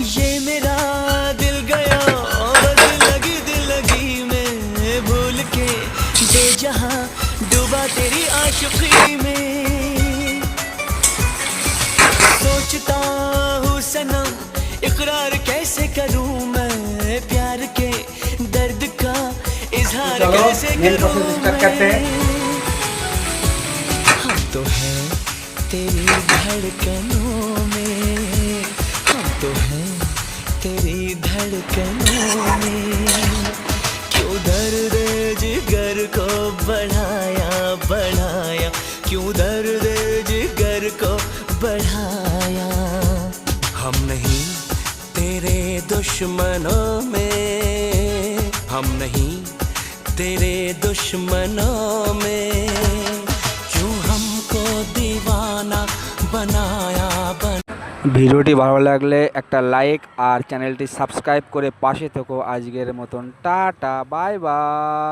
ये मेरा दिल गया दिल लगी में भूल के बेजहां डूबा तेरी आशिकी में। सोचता हूँ सनम इकरार कैसे करूँ मैं प्यार के दर्द का इजहार कैसे करूँ मैं। हम तो हैं तेरी धड़कनों में, हम तो हैं तेरी धड़कनों में। क्यों दर्द जिगर को बढ़ाया बढ़ाया, क्यों दर्द जिगर को बढ़ाया। हम नहीं तेरे दुश्मनों में, हम नहीं तेरे दुश्मनों में। क्यों हमको दीवाना बनाया ভিডিওটি ভালো লাগলে একটা লাইক আর চ্যানেলটি সাবস্ক্রাইব করে পাশে থেকো। আজকের মতন টাটা, বাই বাই।